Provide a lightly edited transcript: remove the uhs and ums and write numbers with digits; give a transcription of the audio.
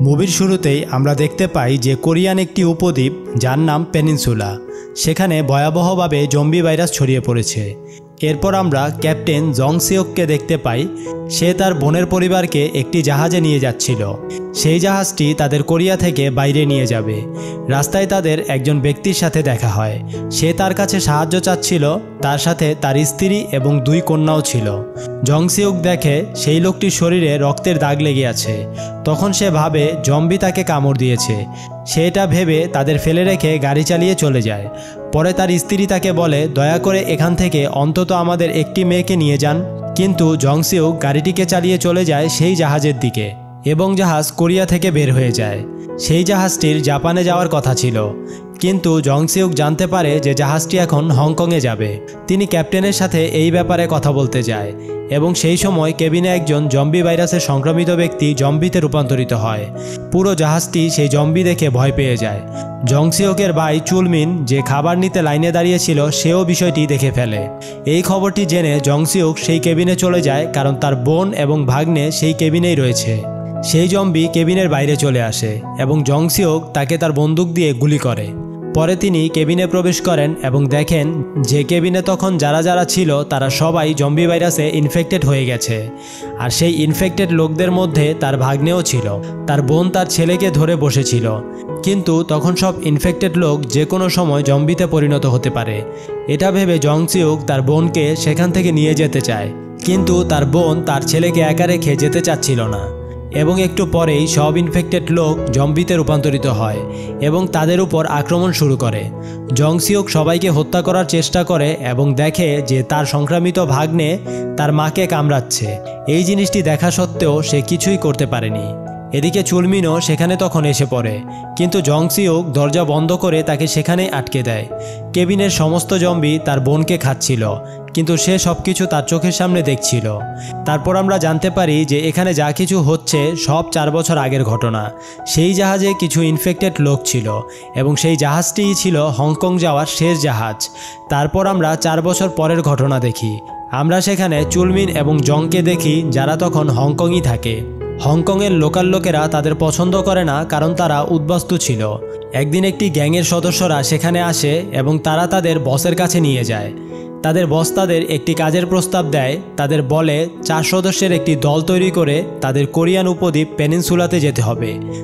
মুভির শুরুতেই আমরা দেখতে পাই যে কোরিয়ান একটি উপদ্বীপ যার নাম পেনিনসুলা, সেখানে ভয়াবহভাবে জম্বি ভাইরাস ছড়িয়ে পড়েছে। এরপর আমরা ক্যাপ্টেন জং সিওককে দেখতে পাই, সে তার বোনের পরিবারকে একটি জাহাজে নিয়ে যাচ্ছিল। সেই জাহাজটি তাদের কোরিয়া থেকে বাইরে নিয়ে যাবে। রাস্তায় তাদের একজন ব্যক্তির সাথে দেখা হয়। সে তার কাছে সাহায্য চাচ্ছিল, তার সাথে তার স্ত্রী এবং 2 কন্যাও ছিল। জং সিওক দেখে সেই লোকটির শরীরে রক্তের দাগ লেগে আছে। তখন সে ভাবে জম্বি তাকে কামড় দিয়েছে। সে এটা ভেবে তাদের ফেলে রেখে গাড়ি চালিয়ে চলে যায়। পরে তার স্ত্রী তাকে বলে, দয়া করে এখান থেকে অন্তত আমাদের একটি মেয়েকে নিয়ে যান। কিন্তু জং সিওক গাড়িটিকে চালিয়ে চলে যায় সেই জাহাজের দিকে এবং জাহাজ কোরিয়া থেকে বের হয়ে যায়। সেই জাহাজটির জাপানে যাওয়ার কথা ছিল, কিন্তু জং সিওক জানতে পারে যে জাহাজটি এখন হংকংয়ে যাবে। তিনি ক্যাপ্টেনের সাথে এই ব্যাপারে কথা বলতে যায় এবং সেই সময় কেবিনে একজন জম্বি ভাইরাসে সংক্রমিত ব্যক্তি জম্বিতে রূপান্তরিত হয়। পুরো জাহাজটি সেই জম্বি দেখে ভয় পেয়ে যায়। জং সিওকের ভাই চুলমিন, যে খাবার নিতে লাইনে দাঁড়িয়েছিল, সেও বিষয়টি দেখে ফেলে। এই খবরটি জেনে জং সিওক সেই কেবিনে চলে যায়, কারণ তার বোন এবং ভাগ্নে সেই কেবিনেই রয়েছে। সেই জম্বি কেবিনের বাইরে চলে আসে এবং জং সিওক তাকে তার বন্দুক দিয়ে গুলি করে। পরে তিনি কেবিনে প্রবেশ করেন এবং দেখেন যে কেবিনে তখন যারা যারা ছিল তারা সবাই জম্বি ভাইরাসে ইনফেক্টেড হয়ে গেছে। আর সেই ইনফেক্টেড লোকদের মধ্যে তার ভাগ্নেও ছিল। তার বোন তার ছেলেকে ধরে বসেছিল। কিন্তু তখন সব ইনফেক্টেড লোক যে কোনো সময় জম্বিতে পরিণত হতে পারে। এটা ভেবে জং সিওক তার বোনকে সেখান থেকে নিয়ে যেতে চায়, কিন্তু তার বোন তার ছেলেকে একা রেখে যেতে চাচ্ছিল না। এবং একটু পরেই সব ইনফেক্টেড লোক জম্বিতে রূপান্তরিত হয় এবং তাদের উপর আক্রমণ শুরু করে। জং সিওক সবাইকে হত্যা করার চেষ্টা করে এবং দেখে যে তার সংক্রামিত ভাগ্নে তার মাকে কামড়াচ্ছে। এই জিনিসটি দেখা সত্ত্বেও সে কিছুই করতে পারেনি। এদিকে চুলমিনও সেখানে তখন এসে পড়ে, কিন্তু জং সিওক দরজা বন্ধ করে তাকে সেখানেই আটকে দেয়। কেবিনের সমস্ত জম্বি তার বোনকে খাচ্ছিল, কিন্তু সে সবকিছু তার চোখের সামনে দেখছিল। তারপর আমরা জানতে পারি যে এখানে যা কিছু হচ্ছে সব 4 বছর আগের ঘটনা। সেই জাহাজে কিছু ইনফেক্টেড লোক ছিল এবং সেই জাহাজটিই ছিল হংকং যাওয়ার শেষ জাহাজ। তারপর আমরা 4 বছর পরের ঘটনা দেখি। আমরা সেখানে চুলমিন এবং জংকে দেখি, যারা তখন হংকংই থাকে। হংকংয়ের লোকাল লোকেরা তাদের পছন্দ করে না, কারণ তারা উদ্বাস্তু ছিল। একদিন একটি গ্যাংয়ের সদস্যরা সেখানে আসে এবং তারা তাদের বসের কাছে নিয়ে যায়। তাদের বস তাদের একটি কাজের প্রস্তাব দেয়। তাদের বলে 4 সদস্যের একটি দল তৈরি করে তাদের কোরিয়ান উপদ্বীপ পেনিনসুলাতে যেতে হবে।